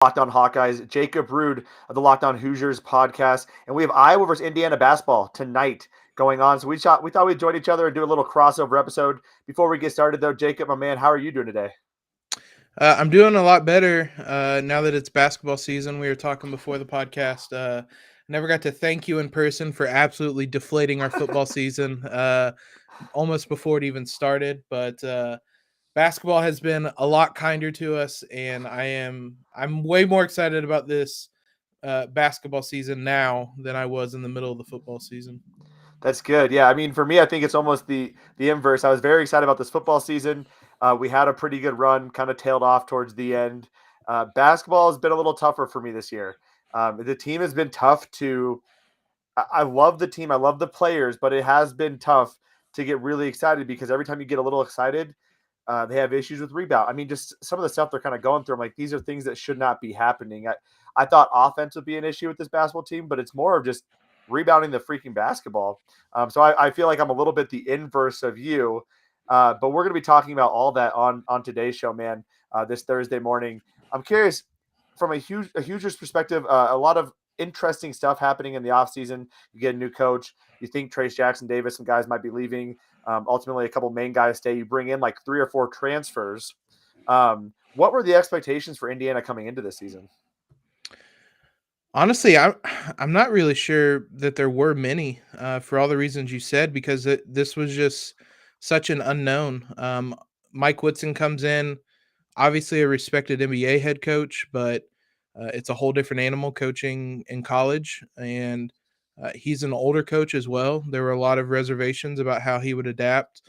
Locked On Hawkeyes, Jacob Rude of the Locked On Hoosiers podcast, and we have Iowa versus Indiana basketball tonight going on. So we thought we'd join each other and do a little crossover episode. Before we get started, though, Jacob, my man, how are you doing today? I'm doing a lot better now that it's basketball season. We were talking before the podcast. Never got to thank you in person for absolutely deflating our football season almost before it even started. But basketball has been a lot kinder to us, and I'm way more excited about this basketball season now than I was in the middle of the football season. That's good. Yeah, I mean, for me, I think it's almost the inverse. I was very excited about this football season. We had a pretty good run, kind of tailed off towards the end. Basketball has been a little tougher for me this year. The team has been tough to. I love the team. I love the players, but it has been tough to get really excited because every time you get a little excited, they have issues with rebound. I mean, just some of the stuff they're kind of going through. I'm like, these are things that should not be happening. I thought offense would be an issue with this basketball team, but it's more of just rebounding the freaking basketball. So I feel like I'm a little bit the inverse of you. But we're going to be talking about all that on today's show, man, this Thursday morning. I'm curious from a Hoosiers perspective, a lot of interesting stuff happening in the offseason. You get a new coach. You think Trayce Jackson-Davis, some guys might be leaving. Ultimately, a couple main guys stay. You bring in like 3 or 4 transfers. What were the expectations for Indiana coming into this season? Honestly, I'm not really sure that there were many for all the reasons you said, because this was just such an unknown. Mike Woodson comes in, obviously a respected NBA head coach, but it's a whole different animal coaching in college, and he's an older coach as well. There were a lot of reservations about how he would adapt.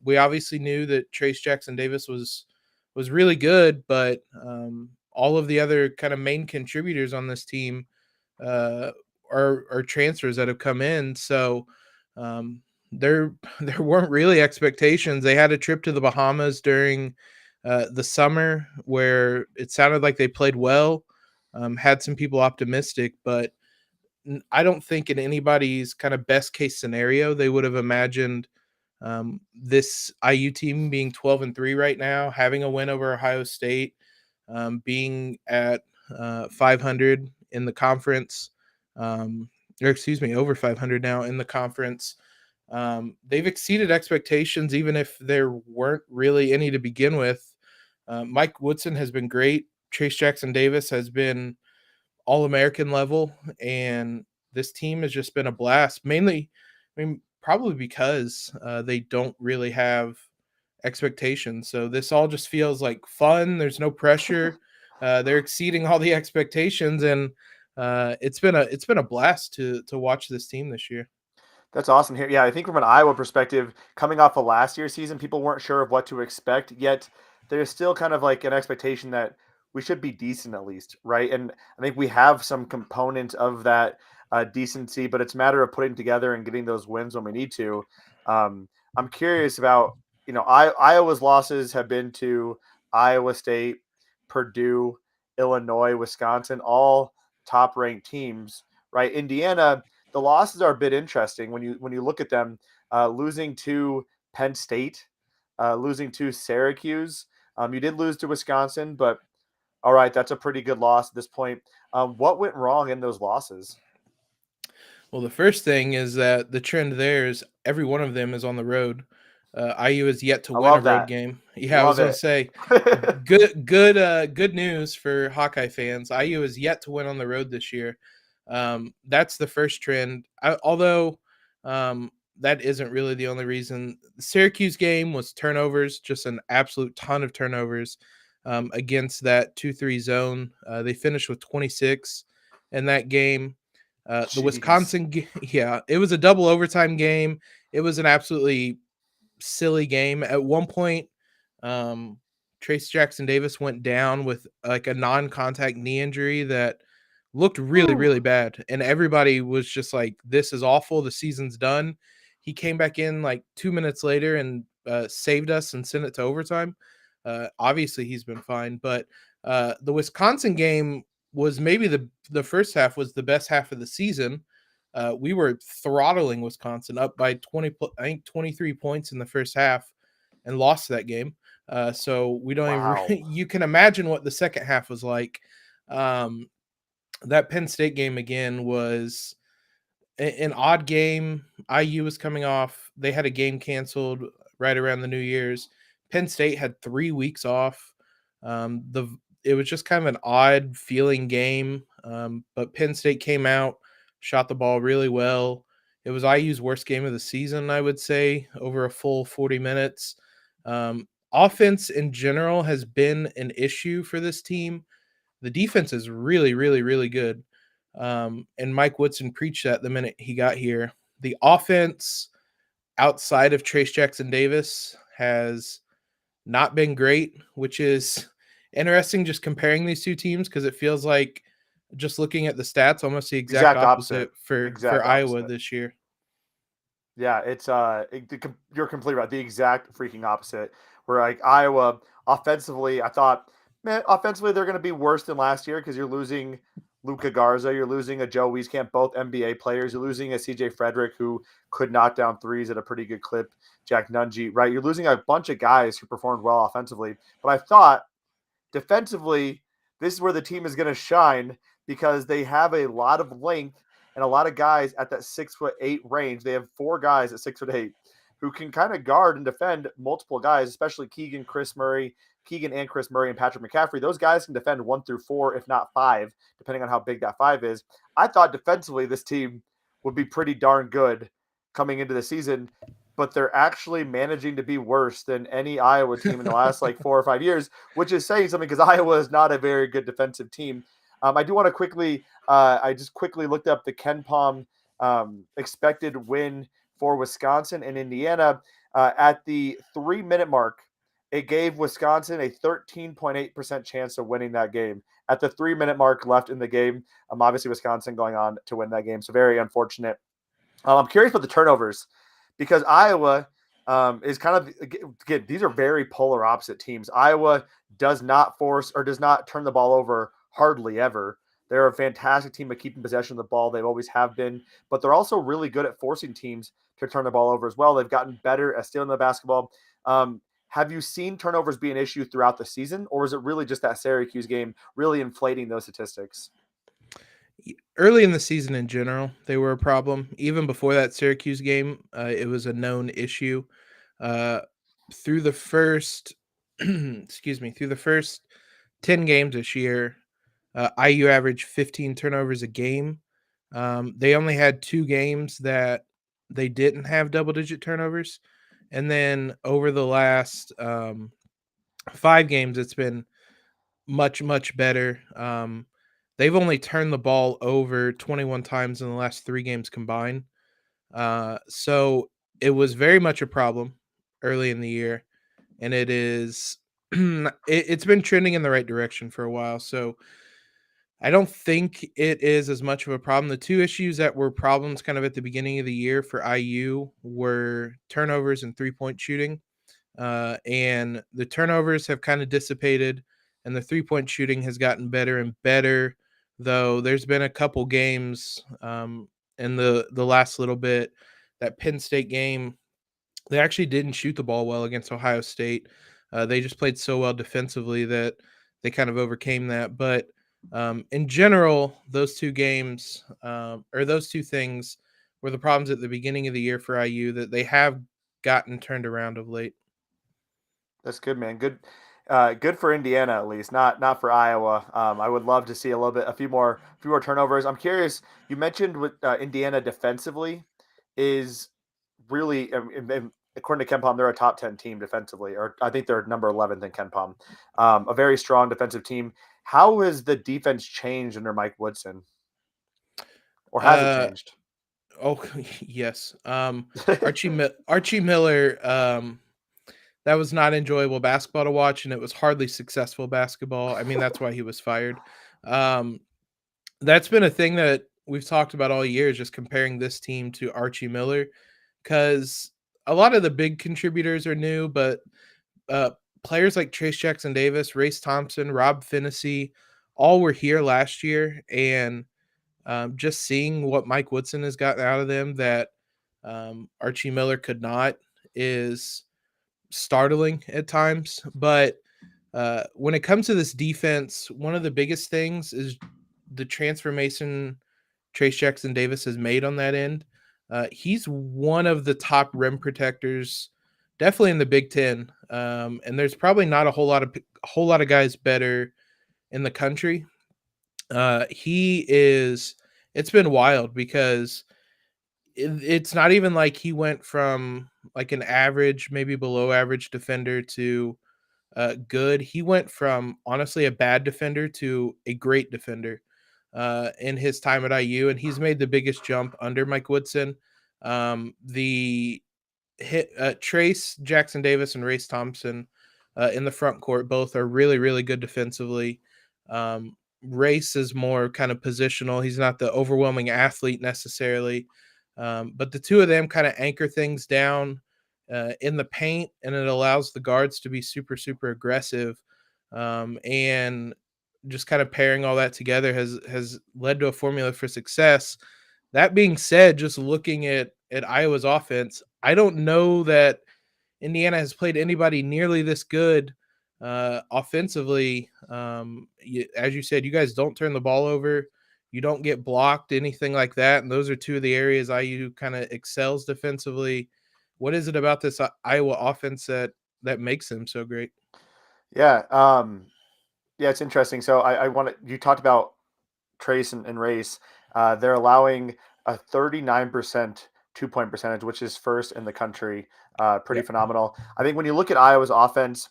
We obviously knew that Trayce Jackson-Davis was really good, but all of the other kind of main contributors on this team uh, are transfers that have come in. So there there weren't really expectations. They had a trip to the Bahamas during the summer where it sounded like they played well, had some people optimistic, but I don't think in anybody's kind of best case scenario they would have imagined this IU team being 12-3 right now, having a win over Ohio State, being at 500 in the conference, or excuse me, over 500 now in the conference. They've exceeded expectations, even if there weren't really any to begin with. Mike Woodson has been great. Trayce Jackson-Davis has been All-American level, and this team has just been a blast. Mainly, I mean, probably because they don't really have expectations. So this all just feels like fun. There's no pressure. They're exceeding all the expectations, and it's been a blast to watch this team this year. That's awesome here. Yeah, I think from an Iowa perspective, coming off of last year's season, people weren't sure of what to expect, yet there's still kind of like an expectation that we should be decent at least, right? And I think we have some components of that decency, but it's a matter of putting together and getting those wins when we need to. I'm curious about, Iowa's losses have been to Iowa State, Purdue, Illinois, Wisconsin, all top ranked teams, right? Indiana, the losses are a bit interesting when you look at them. Losing to Penn State, losing to Syracuse. You did lose to Wisconsin, but all right, that's a pretty good loss at this point. What went wrong in those losses? Well, the first thing is that the trend there is every one of them is on the road. IU has yet to I win a love road that. game. Yeah, I was Love going to it. say, good news for Hawkeye fans. IU has yet to win on the road this year. That's the first trend. Although that isn't really the only reason. The Syracuse game was turnovers, just an absolute ton of turnovers against that 2-3 zone. They finished with 26 in that game. The Jeez. Wisconsin, yeah, it was a double overtime game. It was an absolutely silly game. At one point, um, Trayce Jackson-Davis went down with like a non-contact knee injury that looked really, Whew. really bad, and everybody was just like, "This is awful. The season's done." He came back in like 2 minutes later and saved us and sent it to overtime. Obviously, he's been fine, but the Wisconsin game was maybe the first half was the best half of the season. We were throttling Wisconsin up by 20, I think 23 points in the first half, and lost that game. So we don't Wow. even. You can imagine what the second half was like. Um, that Penn State game again was an odd game. IU was coming off. They had a game canceled right around the New Year's. Penn State had 3 weeks off. The It was just kind of an odd feeling game. But Penn State came out, shot the ball really well. It was IU's worst game of the season, I would say, over a full 40 minutes. Offense in general has been an issue for this team. The defense is really, really, really good. And Mike Woodson preached that the minute he got here. The offense outside of Trayce Jackson-Davis has not been great, which is interesting just comparing these two teams because it feels like just looking at the stats, almost the exact Exact opposite. opposite for Exact Iowa opposite. this year. Yeah, it's you're completely right. The exact freaking opposite. Where like Iowa offensively, I thought, man, offensively they're going to be worse than last year because you're losing Luka Garza, you're losing a Joe Wieskamp, both NBA players. You're losing a CJ Frederick who could knock down threes at a pretty good clip. Jack Nungy, right? You're losing a bunch of guys who performed well offensively. But I thought defensively, this is where the team is going to shine because they have a lot of length and a lot of guys at that 6'8" range. They have 4 guys at 6'8" who can kind of guard and defend multiple guys, especially Keegan and Chris Murray and Patrick McCaffrey. Those guys can defend 1 through 4, if not 5, depending on how big that 5 is. I thought defensively this team would be pretty darn good coming into the season, but they're actually managing to be worse than any Iowa team in the last like 4 or 5 years, which is saying something because Iowa is not a very good defensive team. I do want to quickly, I just quickly looked up the KenPom expected win for Wisconsin and Indiana at the 3-minute mark. It gave Wisconsin a 13.8% chance of winning that game at the 3-minute mark left in the game. Obviously, Wisconsin going on to win that game, so very unfortunate. I'm curious about the turnovers because Iowa is kind of, again, these are very polar opposite teams. Iowa does not force or does not turn the ball over hardly ever. They're a fantastic team at keeping possession of the ball. They've always have been, but they're also really good at forcing teams to turn the ball over as well. They've gotten better at stealing the basketball. Have you seen turnovers be an issue throughout the season, or is it really just that Syracuse game really inflating those statistics? Early in the season in general, they were a problem. Even before that Syracuse game, it was a known issue. Uh, through the first, through the first 10 games this year, IU averaged 15 turnovers a game. They only had 2 games that they didn't have double-digit turnovers, and then over the last 5 games, it's been much, much better. They've only turned the ball over 21 times in the last 3 games combined. So it was very much a problem early in the year, and it is it's been trending in the right direction for a while. So I don't think it is as much of a problem. The 2 issues that were problems kind of at the beginning of the year for IU were turnovers and three-point shooting. And the turnovers have kind of dissipated, and the three-point shooting has gotten better and better. Though there's been a couple games in the last little bit. That Penn State game, they actually didn't shoot the ball well against Ohio State. They just played so well defensively that they kind of overcame that. But in general, those 2 games or those 2 things were the problems at the beginning of the year for IU that they have gotten turned around of late. That's good, man. Good, good for Indiana at least, not for Iowa. I would love to see a few more turnovers. I'm curious. You mentioned with Indiana defensively is really, according to KenPom, they're a top 10 team defensively, or I think they're number 11 in KenPom. A very strong defensive team. How has the defense changed under Mike Woodson, or has it Uh, changed? oh yes. Archie Miller. That was not enjoyable basketball to watch, and it was hardly successful basketball. I mean, that's why he was fired. Um, that's been a thing that we've talked about all year, is just comparing this team to Archie Miller, because a lot of the big contributors are new, but uh, players like Trayce Jackson-Davis, Race Thompson, Rob Finney, all were here last year, and just seeing what Mike Woodson has gotten out of them that Archie Miller could not is startling at times. But when it comes to this defense, one of the biggest things is the transformation Trayce Jackson-Davis has made on that end. He's one of the top rim protectors, definitely in the Big Ten. And there's probably not a whole lot of guys better in the country. He is. It's been wild because it's not even like he went from like an average, maybe below average defender to good. He went from honestly a bad defender to a great defender in his time at IU, and he's made the biggest jump under Mike Woodson. The Trayce Jackson-Davis and Race Thompson in the front court both are really, really good defensively. Race is more kind of positional. He's not the overwhelming athlete necessarily, but the two of them kind of anchor things down in the paint, and it allows the guards to be super, super aggressive. And just kind of pairing all that together has led to a formula for success. That being said, just looking at Iowa's offense, I don't know that Indiana has played anybody nearly this good offensively. As you said, you guys don't turn the ball over. You don't get blocked, anything like that. And those are two of the areas IU kind of excels defensively. What is it about this Iowa offense that makes them so great? Yeah. Yeah, it's interesting. So I want to, you talked about Trayce and Race. They're allowing a 39% 2-point percentage, which is first in the country. Pretty Yep. phenomenal. I think when you look at Iowa's offense,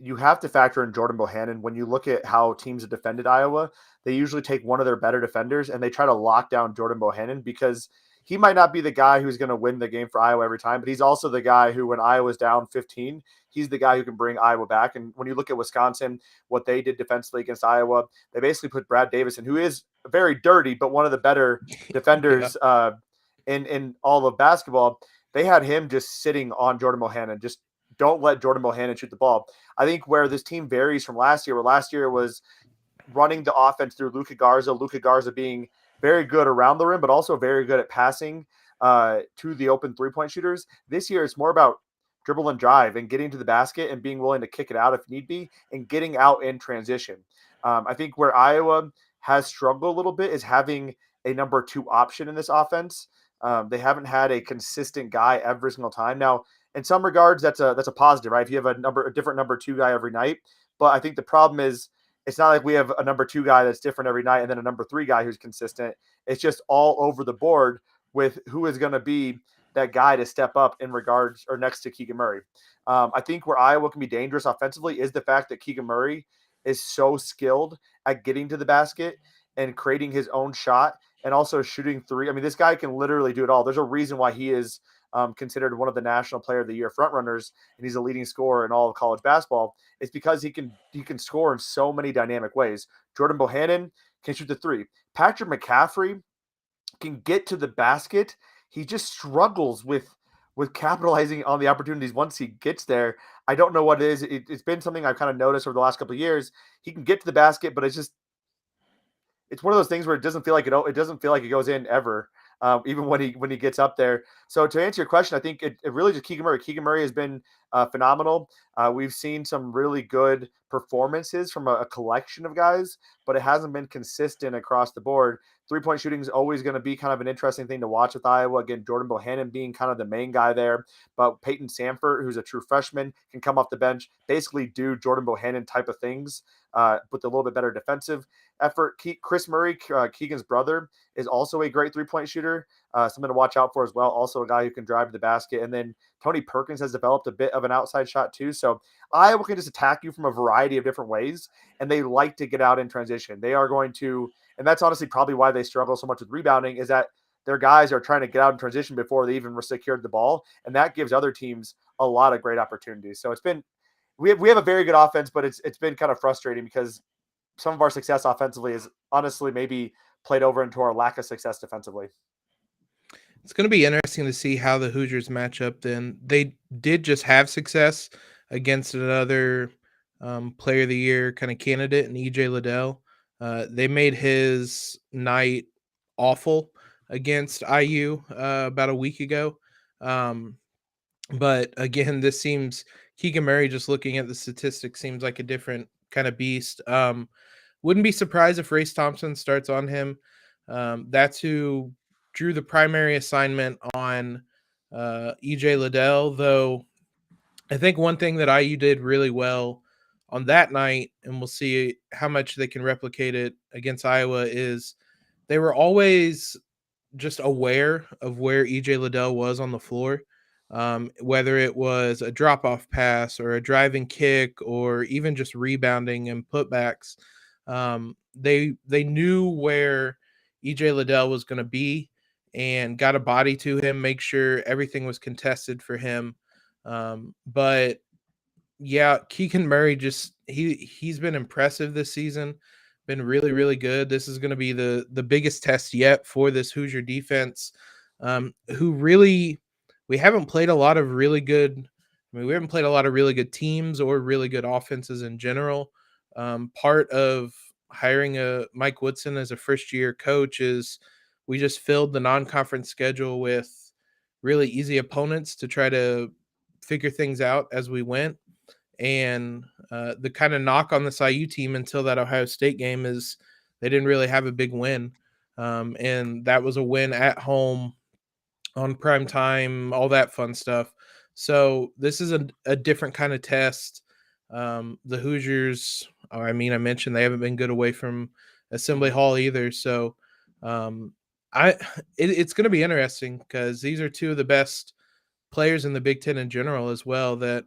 you have to factor in Jordan Bohannon. When you look at how teams have defended Iowa, they usually take one of their better defenders and they try to lock down Jordan Bohannon because he might not be the guy who's going to win the game for Iowa every time, but he's also the guy who, when Iowa's down 15, he's the guy who can bring Iowa back. And when you look at Wisconsin, what they did defensively against Iowa, they basically put Brad Davison, who is very dirty, but one of the better Yeah. defenders in all of basketball. They had him just sitting on Jordan Bohannon. Just don't let Jordan Bohannon shoot the ball. I think where this team varies from last year, where last year was running the offense through Luka Garza being very good around the rim, but also very good at passing to the open three-point shooters. This year, it's more about dribble and drive and getting to the basket and being willing to kick it out if need be and getting out in transition. I think where Iowa has struggled a little bit is having a number two option in this offense. They haven't had a consistent guy every single time. Now, in some regards, that's a positive, right? If you have a different number two guy every night, but I think the problem is it's not like we have a number two guy that's different every night and then a number three guy who's consistent. It's just all over the board with who is going to be that guy to step up in regards or next to Keegan Murray. I think where Iowa can be dangerous offensively is the fact that Keegan Murray is so skilled at getting to the basket and creating his own shot and also shooting three. I mean, this guy can literally do it all. There's a reason why he is considered one of the National Player of the Year frontrunners, and he's a leading scorer in all of college basketball. It's because he can score in so many dynamic ways. Jordan Bohannon can shoot the three. Patrick McCaffrey can get to the basket. He just struggles with capitalizing on the opportunities once he gets there. I don't know what it is. It's been something I've kind of noticed over the last couple of years. He can get to the basket, but it's one of those things where it doesn't feel like it doesn't feel like it goes in ever, even when he gets up there. So to answer your question, I think it really just Keegan Murray. Keegan Murray has been phenomenal. We've seen some really good performances from a collection of guys, but it hasn't been consistent across the board. 3-point shooting is always going to be kind of an interesting thing to watch with Iowa. Again, Jordan Bohannon being kind of the main guy there, but Peyton Sanford, who's a true freshman, can come off the bench, basically do Jordan Bohannon type of things with a little bit better defensive effort. Chris Murray, Keegan's brother, is also a great 3-point shooter. Something to watch out for as well. Also a guy who can drive to the basket. And then Tony Perkins has developed a bit of an outside shot too. So Iowa can just attack you from a variety of different ways, and they like to get out in transition. They are going to, and that's honestly probably why they struggle so much with rebounding, is that their guys are trying to get out in transition before they even secured the ball, and that gives other teams a lot of great opportunities. So it's been we have a very good offense, but it's been kind of frustrating because some of our success offensively is honestly maybe played over into our lack of success defensively. It's going to be interesting to see how the Hoosiers match up then. They did just have success against another player of the year kind of candidate in EJ Liddell. They made his night awful against IU about a week ago. Um, But again, this seems Keegan Murray, just looking at the statistics, seems like a different kind of beast. Wouldn't be surprised if Race Thompson starts on him. That's who drew the primary assignment on EJ Liddell, though I think one thing that IU did really well on that night, and we'll see how much they can replicate it against Iowa, is they were always just aware of where EJ Liddell was on the floor, whether it was a drop off pass or a driving kick or even just rebounding and putbacks. They knew where EJ Liddell was going to be and got a body to him, make sure everything was contested for him. But yeah, Keegan Murray, just he's been impressive this season, been really really good. This is going to be the biggest test yet for this Hoosier defense, who really we haven't played a lot of really good. I mean, we haven't played a lot of really good teams or really good offenses in general. Part of hiring a Mike Woodson as a first year coach is we just filled the non-conference schedule with really easy opponents to try to figure things out as we went. And the kind of knock on this IU team until that Ohio State game is they didn't really have a big win. And that was a win at home on prime time, all that fun stuff. So this is a different kind of test. The Hoosiers, I mean, I mentioned they haven't been good away from Assembly Hall either. So um, it's going to be interesting because these are two of the best players in the Big Ten in general as well that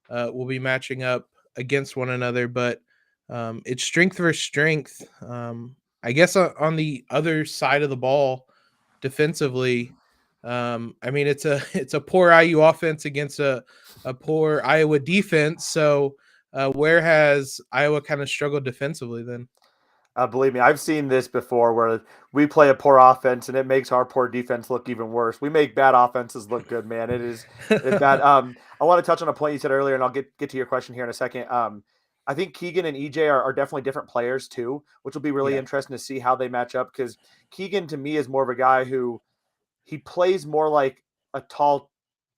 will be matching up against one another. But it's strength versus strength. I guess on the other side of the ball, defensively, I mean it's a poor IU offense against a poor Iowa defense. So where has Iowa kind of struggled defensively then? Believe me, I've seen this before where we play a poor offense and it makes our poor defense look even worse. We make bad offenses look good, man. It is bad. I want to touch on a point you said earlier, and I'll get to your question here in a second. I think Keegan and EJ are definitely different players too, which will be really Yeah, interesting to see how they match up. Because Keegan to me is more of a guy who he plays more like a tall,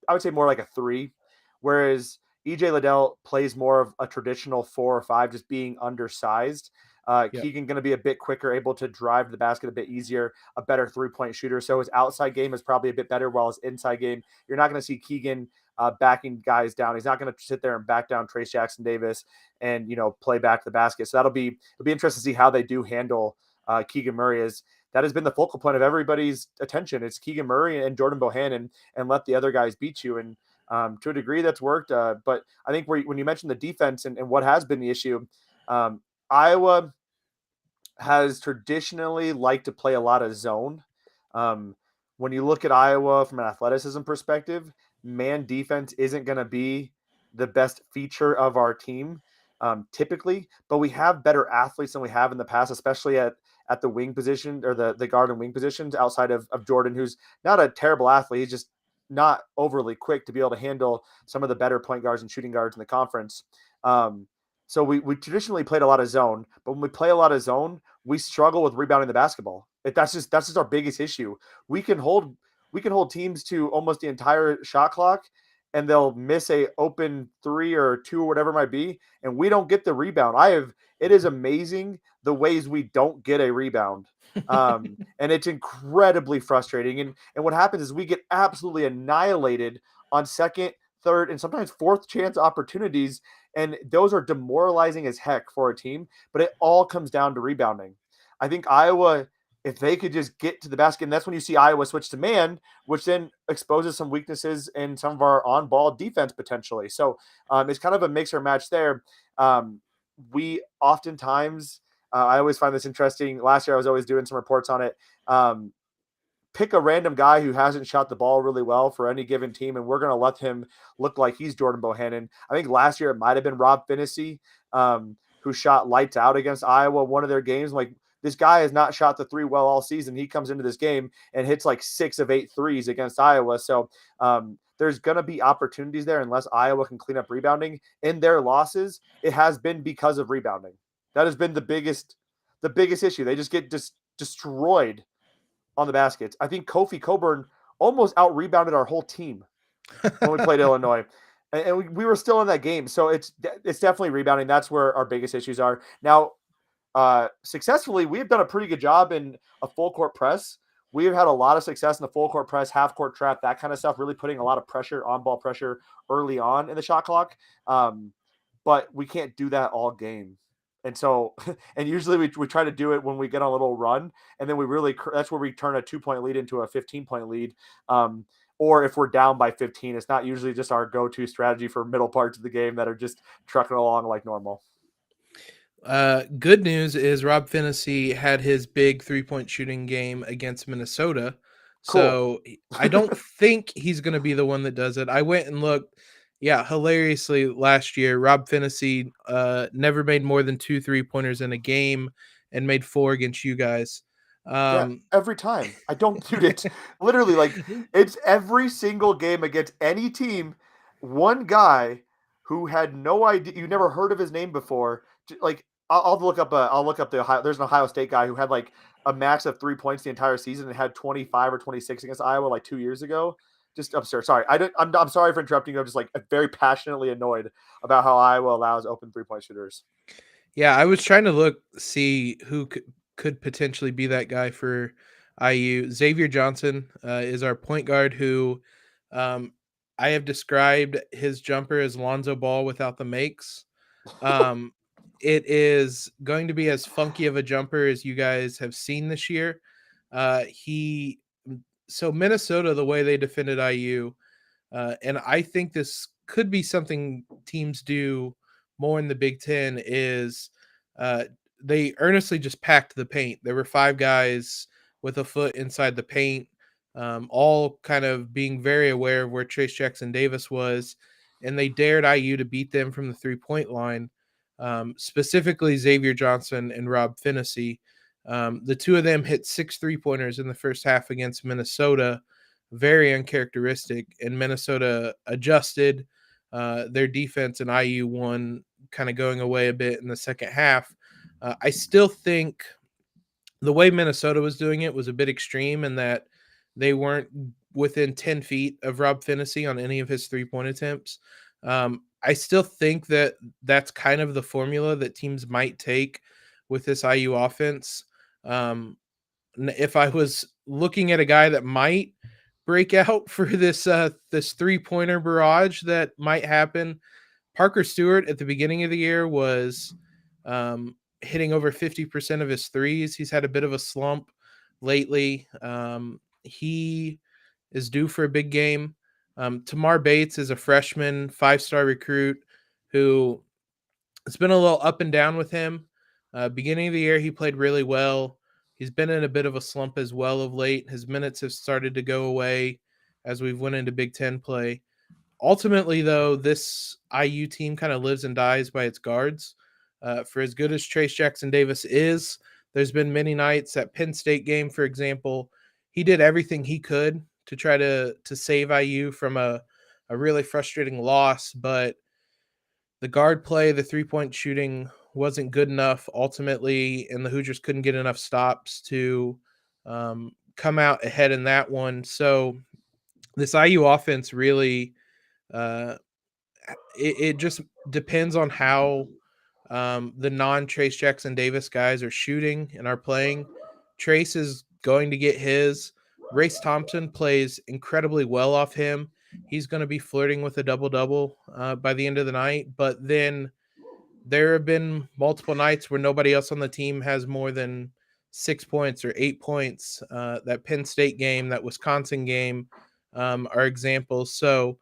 I would say more like a three, whereas EJ Liddell plays more of a traditional 4 or 5, just being undersized. yep. Keegan going to be a bit quicker, able to drive the basket a bit easier, a better 3-point shooter. So his outside game is probably a bit better, while his inside game, you're not going to see Keegan backing guys down. He's not going to sit there and back down Trayce Jackson-Davis and play back to the basket. So it'll be interesting to see how they do handle Keegan Murray. As that has been the focal point of everybody's attention. It's Keegan Murray and Jordan Bohannon, and let the other guys beat you. And to a degree, that's worked. But I think when you mentioned the defense and what has been the issue, Iowa has traditionally liked to play a lot of zone. Um, when you look at Iowa from an athleticism perspective, man defense isn't going to be the best feature of our team typically, but we have better athletes than we have in the past, especially at the wing position or the guard and wing positions outside of Jordan, who's not a terrible athlete. He's just not overly quick to be able to handle some of the better point guards and shooting guards in the conference. So we traditionally played a lot of zone, but when we play a lot of zone, we struggle with rebounding the basketball. That's just our biggest issue. We can hold teams to almost the entire shot clock, and they'll miss a open 3 or 2 or whatever it might be, and we don't get the rebound. It is amazing the ways we don't get a rebound. And it's incredibly frustrating. And what happens is we get absolutely annihilated on second, third, and sometimes fourth chance opportunities, and those are demoralizing as heck for a team, but it all comes down to rebounding. I think Iowa, if they could just get to the basket, and that's when you see Iowa switch to man, which then exposes some weaknesses in some of our on-ball defense potentially. So it's kind of a mix or match there. We oftentimes, I always find this interesting. Last year, I was always doing some reports on it. Pick a random guy who hasn't shot the ball really well for any given team, and we're going to let him look like he's Jordan Bohannon. I think last year it might have been Rob Finney, who shot lights out against Iowa one of their games. Like, this guy has not shot the three well all season. He comes into this game and hits like 6 of 8 threes against Iowa. So there's going to be opportunities there unless Iowa can clean up rebounding. In their losses, it has been because of rebounding. That has been the biggest issue. They just get destroyed on the baskets. I think Kofi Coburn almost out rebounded our whole team. when we played Illinois. And we were still in that game. So it's definitely rebounding. That's where our biggest issues are. Now, successfully, we've done a pretty good job in a full court press. We've had a lot of success in the full court press, half court trap, that kind of stuff, really putting a lot of pressure, on ball pressure early on in the shot clock. But we can't do that all game. And so, and usually we try to do it when we get on a little run, and then that's where we turn a 2-point lead into a 15-point lead. Or if we're down by 15, it's not usually just our go-to strategy for middle parts of the game that are just trucking along like normal. Good news is Rob Finney had his big 3-point shooting game against Minnesota. Cool. So I don't think he's going to be the one that does it. I went and looked. Yeah, hilariously, last year, Rob Finney never made more than 2 3-pointers in a game and made 4 against you guys. Yeah, every time. I don't, dude, it's literally like it's every single game against any team. One guy who had no idea, you never heard of his name before. Like I'll look up the Ohio. There's an Ohio State guy who had like a max of 3 points the entire season and had 25 or 26 against Iowa like 2 years ago. Just absurd. Sorry, I'm sorry for interrupting you. I'm just like very passionately annoyed about how Iowa allows open 3-point shooters. Yeah, I was trying to see who could potentially be that guy for IU. Xavier Johnson is our point guard who I have described his jumper as Lonzo Ball without the makes. It is going to be as funky of a jumper as you guys have seen this year. So Minnesota, the way they defended IU, and I think this could be something teams do more in the Big Ten is they earnestly just packed the paint. There were 5 guys with a foot inside the paint, all kind of being very aware of where Trayce Jackson-Davis was, and they dared IU to beat them from the 3-point line, specifically Xavier Johnson and Rob Finney. The two of them hit 6 3-pointers in the first half against Minnesota, very uncharacteristic, and Minnesota adjusted their defense, and IU won, kind of going away a bit in the second half. I still think the way Minnesota was doing it was a bit extreme in that they weren't within 10 feet of Rob Finney on any of his 3-point attempts. I still think that that's kind of the formula that teams might take with this IU offense. If I was looking at a guy that might break out for this 3-pointer barrage that might happen, Parker Stewart at the beginning of the year was hitting over 50% of his threes. He's had a bit of a slump lately. He is due for a big game. Tamar Bates is a freshman 5-star recruit who it's been a little up and down with him. Beginning of the year, he played really well. He's been in a bit of a slump as well of late. His minutes have started to go away as we've went into Big Ten play. Ultimately, though, this IU team kind of lives and dies by its guards. For as good as Trayce Jackson-Davis is, there's been many nights at Penn State game, for example, he did everything he could to try to save IU from a really frustrating loss, but the guard play, the 3-point shooting wasn't good enough ultimately, and the Hoosiers couldn't get enough stops to come out ahead in that one. So this IU offense really, it just depends on how the non-Trayce Jackson-Davis guys are shooting and are playing. Trayce is going to get his. Race Thompson plays incredibly well off him. He's going to be flirting with a double-double by the end of the night. But then there have been multiple nights where nobody else on the team has more than 6 points or 8 points. That Penn State game, that Wisconsin game are examples. So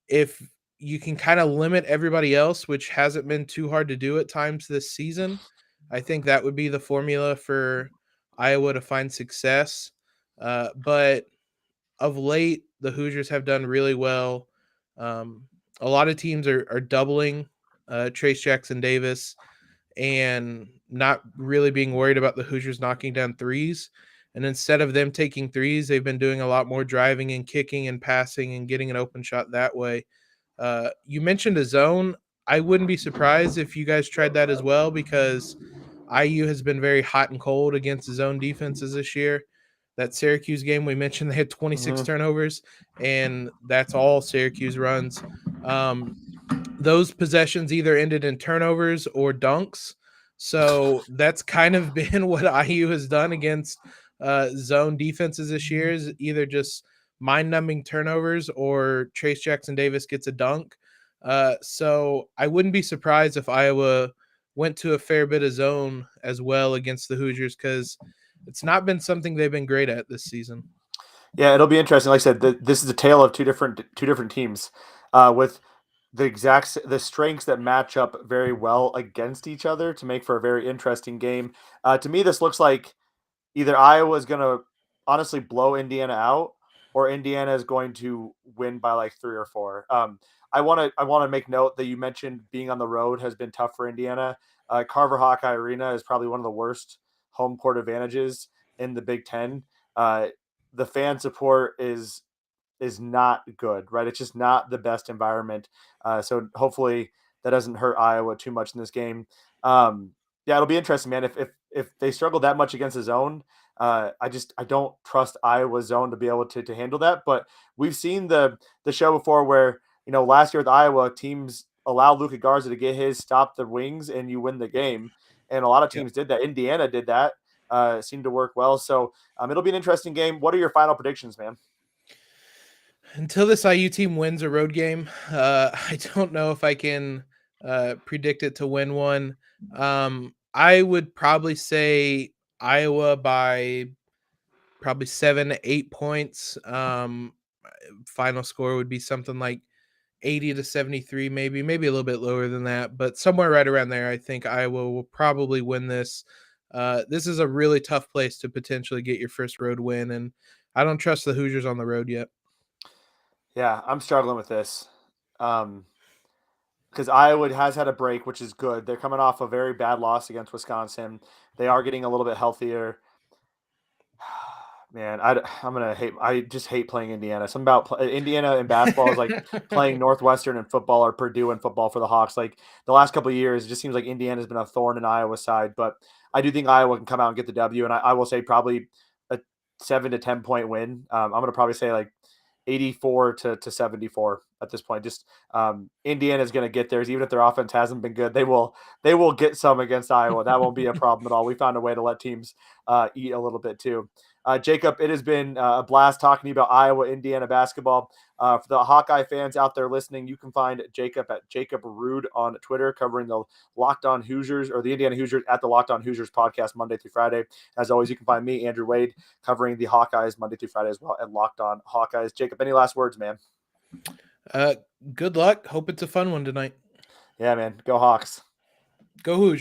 if you can kind of limit everybody else, which hasn't been too hard to do at times this season, I think that would be the formula for Iowa to find success. But of late, the Hoosiers have done really well. A lot of teams are doubling Trayce Jackson-Davis and not really being worried about the Hoosiers knocking down threes. And instead of them taking threes, they've been doing a lot more driving and kicking and passing and getting an open shot that way. You mentioned a zone. I wouldn't be surprised if you guys tried that as well, because IU has been very hot and cold against zone defenses this year. That Syracuse game we mentioned, they had 26 Mhm. turnovers, and that's all Syracuse runs. Those possessions either ended in turnovers or dunks. So that's kind of been what IU has done against zone defenses this year, is either just mind-numbing turnovers or Trayce Jackson-Davis gets a dunk. So I wouldn't be surprised if Iowa went to a fair bit of zone as well against the Hoosiers, because it's not been something they've been great at this season. Yeah, it'll be interesting. Like I said, this is a tale of two different teams, with the strengths that match up very well against each other to make for a very interesting game. To me, this looks like either Iowa is going to honestly blow Indiana out, or Indiana is going to win by like 3 or 4. I want to make note that you mentioned being on the road has been tough for Indiana. Carver Hawkeye Arena is probably one of the worst home court advantages in the Big Ten. The fan support is not good, right? It's just not the best environment. So hopefully that doesn't hurt Iowa too much in this game. Yeah, it'll be interesting, man. If they struggle that much against the zone, I don't trust Iowa's zone to be able to handle that. But we've seen the show before where, last year with Iowa, teams allow Luka Garza to get his, stop the wings, and you win the game. And a lot of teams did that. Indiana did that. Seemed to work well. So it'll be an interesting game. What are your final predictions, man? Until this IU team wins a road game, I don't know if I can predict it to win one. I would probably say Iowa by probably 7, 8 points. Final score would be something like 80-73, maybe a little bit lower than that, but somewhere right around there. I think Iowa will probably win this. This is a really tough place to potentially get your first road win, and I don't trust the Hoosiers on the road yet. Yeah, I'm struggling with this. Because Iowa has had a break, which is good. They're coming off a very bad loss against Wisconsin. They are getting a little bit healthier. Man, I'm gonna hate. I just hate playing Indiana. Something about Indiana in basketball is like playing Northwestern in football or Purdue in football for the Hawks. Like the last couple of years, it just seems like Indiana's been a thorn in Iowa's side. But I do think Iowa can come out and get the W, and I will say probably a 7 to 10 point win. I'm gonna probably say like 84 to 74 at this point. Just Indiana's going to get theirs, even if their offense hasn't been good. They will get some against Iowa. That won't be a problem at all. We found a way to let teams eat a little bit too. Jacob, it has been a blast talking to you about Iowa, Indiana basketball. For the Hawkeye fans out there listening, you can find Jacob at Jacob Rude on Twitter, covering the Locked On Hoosiers, or the Indiana Hoosiers at the Locked On Hoosiers podcast Monday through Friday. As always, you can find me, Andrew Wade, covering the Hawkeyes Monday through Friday as well at Locked On Hawkeyes. Jacob, any last words, man? Good luck. Hope it's a fun one tonight. Yeah, man. Go Hawks. Go Hoosiers.